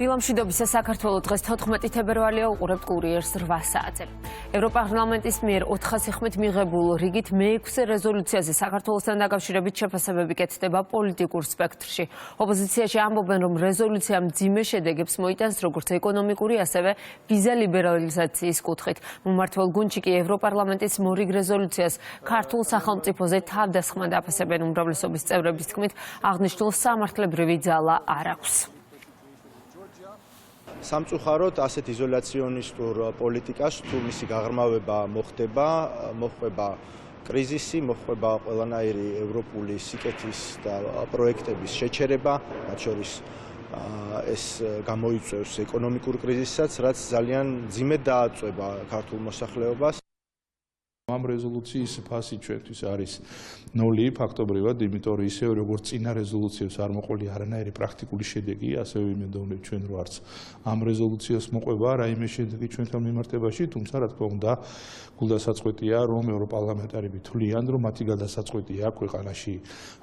დილამშვიდობისა საქართველოს დღეს 14 თებერვალია უყურებთ კურიერს 8 საათზე. ევროპარლამენტის მიერ 400 ხმით მიღებულ რიგით მე-6 რეზოლუციაზე საქართველოსთან დაკავშირებით შეფასებები კეთდება პოლიტიკურ სპექტრში. ოპოზიციაში ამბობენ, რომ რეზოლუცია მძიმე შედეგებს მოიტანს როგორც ეკონომიკური, ასევე ვიზა ლიბერალიზაციის კუთხით. მმართველ გუნდში კი ევროპარლამენტის მორიგ რეზოლუციას ქართულ სახელმწიფოზე თავდასხმა დაფასებენ. უმრავლესობის წევრების თქმით, აღნიშნულ სამართლებრივი ძალა არ აქვს. სამწუხაროდ ასეთ იზოლაციონისტურ პოლიტიკას თუ მისი გაღრმავება მოხდება კრიზისი, მოხდება ყველანაირი ევროპული სიკეთის და პროექტების შეჩერება, მათ შორის ეს გამოიწვევს ეკონომიკურ კრიზისაც, რაც ძალიან მძიმედ დააწვება ქართულ მოსახლეობას. ამ რეზოლუციის ფასი ჩვენთვის არის 0 ფაქტობრივად, იმიტომ რომ ისევ როგორც წინა რეზოლუციებს არ მოყოლია არანაირი პრაქტიკული შედეგი, ასევე იმედოვნებ ჩვენ რომ არც ამ რეზოლუციას მოყვება რაიმე შედეგი ჩვენთან მიმართებაში, თუმცა რა თქმა უნდა, გულდასაწყვეტია, რომ ევროპარლამენტარები თვლიან, რომ მათი გადასაწყვეტია ქვეყანაში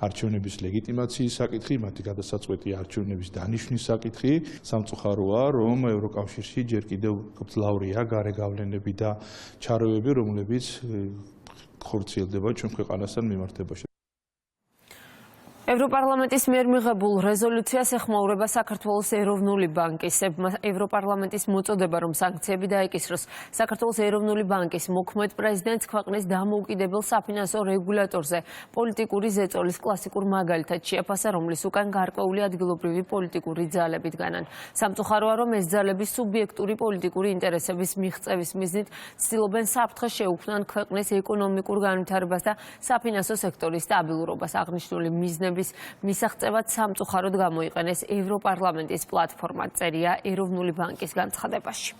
არჩევნების ლეგიტიმაციის საკითხი, მათი გადასაწყვეტია არჩევნების დანიშვნის საკითხი. სამწუხაროა, რომ ევროკავშირში ჯერ კიდევ გძლავრია გარე გავლენები და ჩარევები, რომლებიც ხორციელდება ჩვენ ქვეყანასთან მიმართებაში. ევროპარლამენტის მიერ მიღებულ რეზოლუციას ეხმაურება საქართველოს ეროვნული ბანკის ევროპარლამენტის მოწოდება, რომ სანქციები დაეკისროს. საქართველოს ეროვნული ბანკის მოქმედ პრეზიდენტს ქვეყნის დამოუკიდებელ საფინანსო რეგულატორზე პოლიტიკური ზეწოლის კლასიკურ მაგალითად შეაფასა, რომლის უკან გარკვეული ადგილობრივი პოლიტიკური ძალებით განან. სამწუხაროა, რომ ეს ძალები სუბიექტური პოლიტიკური ინტერესების მიღწევის მიზნით ცდილობენ საფრთხეს შეუქმნან ქვეყნის ეკონომიკურ განვითარებას და საფინანსო სექტორის სტაბილურობას. აღნიშნული მიზნები მისაღწევად სამწუხაროდ გამოიყენეს ევროპარლამენტის პლატფორმა, წერია ეროვნული ბანკის განცხადებაში.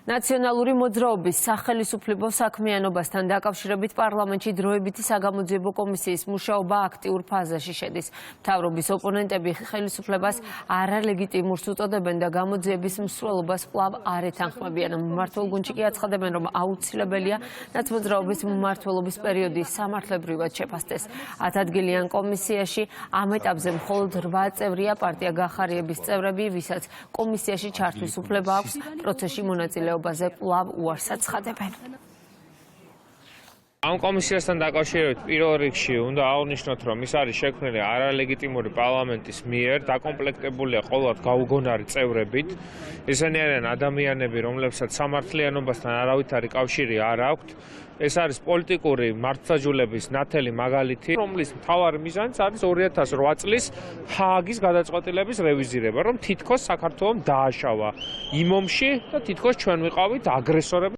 ნაციონალური მოძრაობის სახელისუფლებო საქმიანობასთან დაკავშირებით პარლამენტში დროებითი საგამოძიებო კომისიის მუშაობა აქტიურ ფაზაში შედის. მთავრობის ოპონენტები ხელისუფლებას არალეგიტიმურს უწოდებენ და გამოძიების მსვლელობას კვლავ არ ეთანხმებიან. მმართველ გუნდში კი აცხადებენ, რომ აუცილებელია ნაცმოძრაობის მმართველობის პერიოდი სამართლებრივად შეფასდეს. 10 ადგილიან კომისიაში ამ ეტაპზე მხოლოდ 8 წევრია პარტია გახარიების წევრები, ვისაც კომისიაში ჩართვის უფლება აქვს, პროცესში მონაწილეობაზე კვლავ უარს აცხადებენ. ამ კომისიასთან დაკავშირებით პირველ რიგში უნდა აღვნიშნოთ, რომ ის არის შექმნილი არალეგიტიმური პარლამენტის მიერ, დაკომპლექტებულია ყოველად გაუგონარი წევრებით. ესენი არიან ადამიანები, რომლებსაც სამართლიანობასთან არავითარი კავშირი არ აქვთ. ეს არის პოლიტიკური მართლმსაჯულების ნათელი მაგალითი, რომლის მთავარი მიზანიც არის 2008 წლის ჰააგის გადაწყვეტილების რევიზირება, რომ თითქოს საქართველოს დააშავა იმ ომში და თითქოს ჩვენ ვიყავით აგრესორები.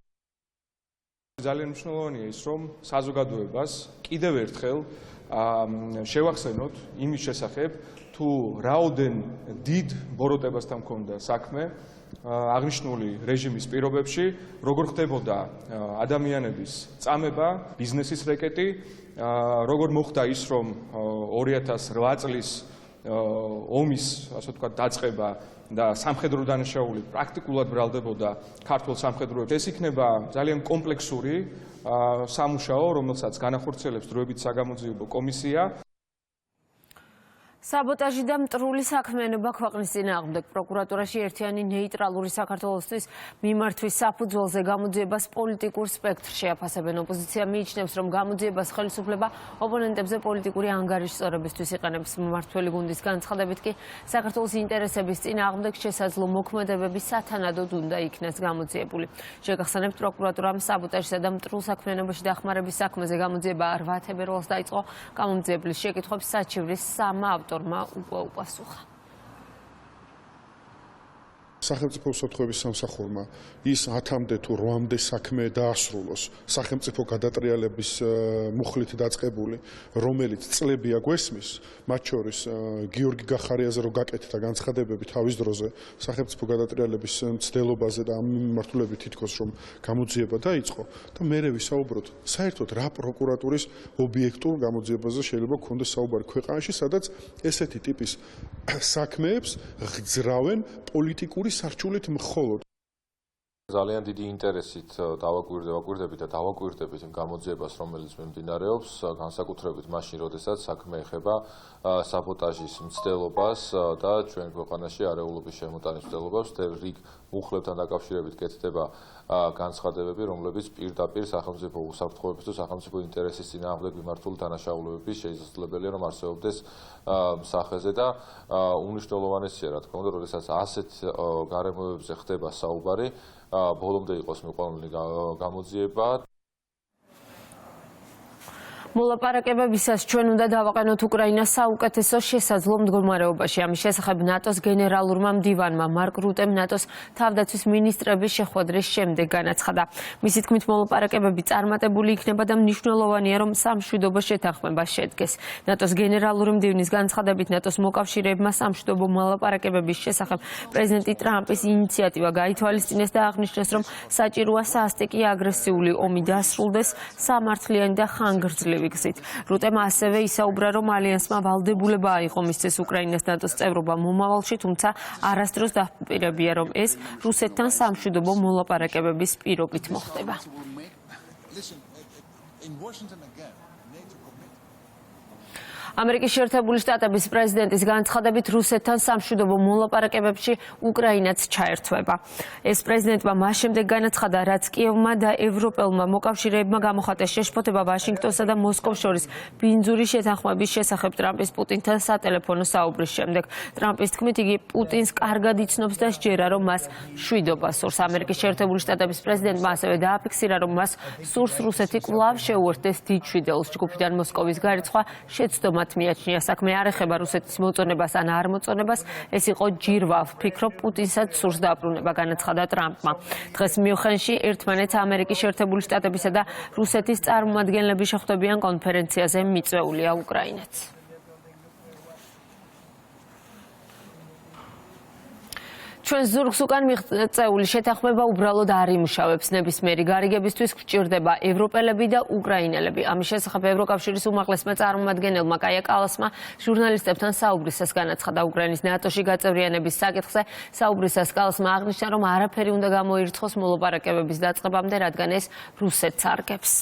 ძალიან მნიშვნელოვანია ის, რომ საზოგადოებას კიდევ ერთხელ შევახსენოთ იმის შესახებ, თუ რაოდენ დიდ ბოროტებასთან მქონდა საქმე აღნიშნული რეჟიმის პირობებში, როგორ ხდებოდა ადამიანების წამება, ბიზნესის რეკეტი, როგორ მოხდა ის, რომ 2008 წლის ომის, ასე ვთქვათ, დაწყება და სამხედრო დანაშაული პრაქტიკულად ბრალდებოდა ქართულ სამხედროებს. ეს იქნება ძალიან კომპლექსური სამუშაო, რომელსაც განახორციელებს დროებითი საგამოძიებო კომისია. საბოტაჟი და მტრული საქმიანობა ქვეყნის წინააღმდეგ პროკურატურაში ერთიანი ნეიტრალური საქართველოსთვის მიმართვის საფუძველზე გამოძიებას პოლიტიკურ სპექტრში აფასებენ. ოპოზიცია მიიჩნევს, რომ გამოძიებას ხელისუფლება ოპონენტებზე პოლიტიკური ანგარიშის სწორებისთვის იყენებს. მმართველი გუნდის განცხადებით კი საქართველოს ინტერესების წინააღმდეგ შესაძლო მოქმედებები სათანადოდ უნდა იქნას გამოძიებული. შეგახსენებთ, პროკურატურამ საბოტაჟისა და მტრულ საქმიანობაში დახმარების საქმეზე გამოძიება 8 თებერვალს დაიწყო. გამომძიებლის შეკითხვებს საჩივრის სამა ავტორმა უპასუხა. სახელმწიფო უსაფრთხოების სამსახურმა ის 10-მდე თუ 8-მდე საქმე დაასრულოს სახელმწიფო გადატრიალების მუხლით დაწყებული, რომელიც წლებია გვესმის, მათ შორის გიორგი გახარიაზე რო გაკეთდა განცხადებები თავის დროზე სახელმწიფო გადატრიალების მცდელობაზე და ამ მიმართულებით თითქოს რომ გამოძიება დაიწყო და მერე ვისაუბროთ საერთოდ რა პროკურატურის ობიექტურ გამოძიებაზე შეიძლება გქონდეს საუბარი ქვეყანაში, სადაც ესეთი ტიპის საქმეებს გძრავენ პოლიტიკური სარჩულით მხოლოდ. ძალიან დიდი ინტერესით დავაკვირდებით და დავაკვირდებით იმ გამოძიებას, რომელიც მიმდინარეობს, განსაკუთრებით მაშინ, როდესაც საქმე ეხება საბოტაჟის მცდელობას და ჩვენ ქვეყანაში არეულობის შემოტანის მცდელობას, რიგ მუხლებთან დაკავშირებით კეთდება განცხადებები, რომლებიც პირდაპირ სახელმწიფო უსაფრთხოების თუ სახელმწიფო ინტერესის წინააღმდეგ მიმართული დანაშაულებების შესაძლებელია, რომ არსებობდეს სახეზე და უნიშნელოვანესია, რა თქმა უნდა, როდესაც ასეთ გარემოებებზე ხდება საუბარი, ბოლომდე იყოს მიყვანილი გამოძიება. მოლაპარაკებებისას ჩვენ უნდა დავაყენოთ უკრაინას საუკეთესო შესაძლო მდგომარეობაში. ამის შესახებ ნატოს გენერალურმა მდივანმა მარკ რუტემ ნატოს თავდაცვის მინისტრების შეხვედრის შემდეგ განაცხადა. მისი თქმით, მოლაპარაკებები წარმატებული იქნება და მნიშვნელოვანია, რომ სამშვიდობო შეთანხმება შედგეს. ნატოს გენერალური მდივნის განცხადებით, ნატოს მოკავშირეებმა სამშვიდობო მოლაპარაკებების შესახებ პრეზიდენტი ტრამპის ინიციატივა გაითვალისწინეს და აღნიშნეს, რომ საჭიროა სასტიკი აგრესიული ომი დასრულდეს სამართლიანი და ხანგრძლივი გზით. რუტემ ასევე ისაუბრა, რომ ალიანსმა ვალდებულება აიღო მისცეს უკრაინას ნატოს წევრობა მომავალში, თუმცა არასდროს დაპირებია, რომ ეს რუსეთთან სამშვიდობო მოლაპარაკებების პირობით მოხდება. ამერიკის შეერთებული შტატების პრეზიდენტის განცხადებით რუსეთთან სამშვიდობო მოლაპარაკებებში უკრაინაც ჩაერთვება. ეს პრეზიდენტმა მას შემდეგ განაცხადა, რაც კიევმა და ევროპელმა მოკავშირეებმა გამოხატეს შეშფოთება ვაშინგტონსა და მოსკოვს შორის ბინძური შეთანხმების შესახებ ტრამპის პუტინთან სატელეფონო საუბრის შემდეგ. ტრამპის თქმით, იგი პუტინს კარგად იცნობს და სჯერა, რომ მას მშვიდობა სურს. ამერიკის შეერთებული შტატების პრეზიდენტმა ასევე დააფიქსირა, რომ მას სურს რუსეთი კვლავ შეუერთდეს დიდ მშვიდელს. ჯგუფიდან მოსკოვის გარიცხვა შეცდომად მიაჩნია. საქმე არ ეხება რუსეთის მოწონებას ან არ მოწონებას, ეს იყო ჯირვა. ვფიქრობ, პუტინსაც სურს დაბრუნება, განაცხადა ტრამპმა. დღეს მიუნხენში ერთმანეთს ამერიკის შეერთებული შტატებისა და რუსეთის წარმომადგენლები შეხვდებიან კონფერენციაზე, მიწვეულია უკრაინაც. ჩვენ ზურგს უკან მიღწეული შეთანხმება უბრალოდ არ იმუშავებს. ნებისმიერი გარიგებისთვის გვჭირდება ევროპელები და უკრაინელები. ამის შესახებ ევროკავშირის უმაღლესმა წარმომადგენელმა კაია კალასმა ჟურნალისტებთან საუბრისას განაცხადა. უკრაინის ნატოში გაწევრიანების საკითხზე საუბრისას კალასმა აღნიშნა, რომ არაფერი უნდა გამოირიცხოს მოლაპარაკებების დაწყებამდე, რადგან ეს რუსეთს არგებს.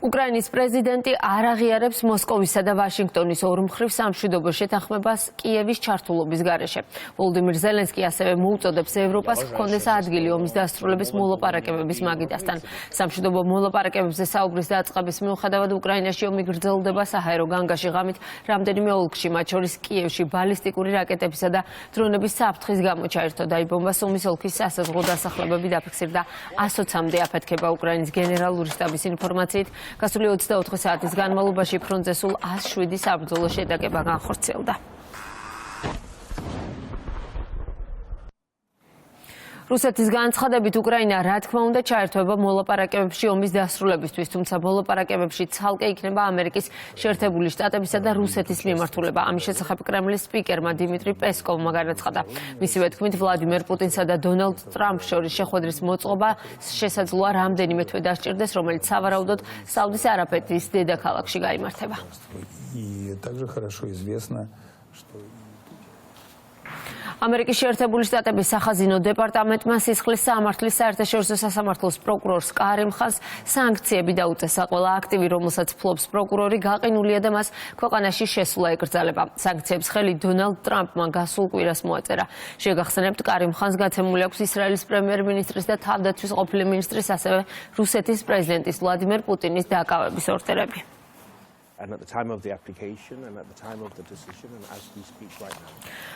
უკრაინის პრეზიდენტი არ აღიარებს მოსკოვისა და ვაშინგტონის ორმხრივ სამშვიდობო შეთანხმებას კიევის ჩართულობის გარეშე. ვოლოდიმირ ზელენსკი ასევე მოუწოდებს ევროპას ჰქონდეს ადგილი ომის დასრულების მოლაპარაკებების მაგიდასთან. სამშვიდობო მოლაპარაკებებზე საუბრის დაწყების მიუხედავად უკრაინაში ომი გრძელდება. საჰაერო განგაში ღამით რამდენიმე ოლქში, მათ შორის კიევში, ბალისტიკური რაკეტებისა და დრონების საფრთხის გამო ჩაერთო დაიბომბა. სუმის ოლქის სასაზღვრო დასახლებები დაფიქსირდა 120-მდე აფეთქება. უკრაინის გენერალური შტაბის ინფორმაციით, გასული 24 საათის განმავლობაში ფრონტზე სულ 107 საბრძოლო შეტაკება განხორციელდა. რუსეთის განცხადებით უკრაინა რა თქმა უნდა ჩაერთვება მოლაპარაკებებში ომის დასრულებისთვის, თუმცა მოლაპარაკებებში ცალკე იქნება ამერიკის შეერთებული შტატებისა და რუსეთის მიმართულება. ამის შესახებ კრემლის სპიკერმა დიმიტრი პესკოვმა განაცხადა. მისივე თქმით, ვლადიმერ პუტინსა და დონალდ ტრამპს შორის შეხვედრის მოწყობა შესაძლოა რამდენიმე თვე დასჭირდეს, რომელიც სავარაუდოდ საუდის არაბეთის დედაქალაქში გაიმართება. ამერიკის შეერთებული შტატების სახაზინო დეპარტამენტმა სისხლის სამართლის საერთაშორისო სასამართლოს პროკურორს კარიმ ხანს სანქციები დაუწესა. ყველა აქტივი, რომელსაც ფლობს პროკურორი, გაყინულია და მას ქვეყანაში შესვლა ეკრძალება. სანქციებს ხელი დონალდ ტრამპმა გასულ კვირას მოაწერა. შეგახსენებთ, კარიმ ხანს გაცემული აქვს ისრაელის პრემიერ-მინისტრის და თავდაცვის ყოფილი მინისტრის, ასევე რუსეთის პრეზიდენტის ვლადიმერ პუტინის დაკავების ორდერები.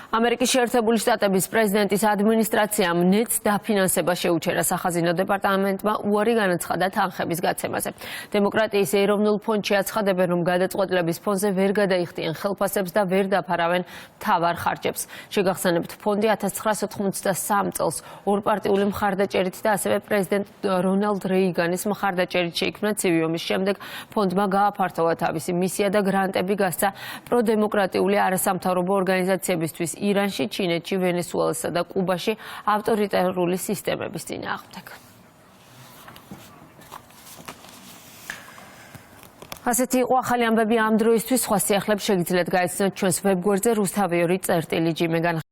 ამერიკის შეერთებული შტატების პრეზიდენტის ადმინისტრაციამ ნეტს დაფინანსება შეუჩერა. სახაზინო დეპარტამენტმა უარი განაცხადა თანხების გაცემაზე. დემოკრატიის ეროვნულ ფონდში აცხადებენ, რომ გადაწყვეტილების ფონზე ვერ გადაიხდიან ხელფასებს და ვერ დაფარავენ მთავარ ხარჯებს. შეგახსენებთ, ფონდი 1993 წელს ორპარტიული მხარდაჭერით და ასევე პრეზიდენტ რონალდ რეიგანის მხარდაჭერით შეიქმნა ცივი ომის შემდეგ. ფონდმა გააფართოვა თავისი მისია და გრანტები გასცა პროდემოკრატიული არასამთავრობო ორგანიზაციებისთვის ირანში, ჩინეთში, ვენესუელასა და კუბაში ავტორიტარული სისტემების წინააღმდეგ. ასეთი იყო ახალი ამბები ამ დროისთვის. სხვა სიახლეებს შეგიძლიათ გაიცნოთ ჩვენს ვებგვერდზე rustaviori.gr-ში.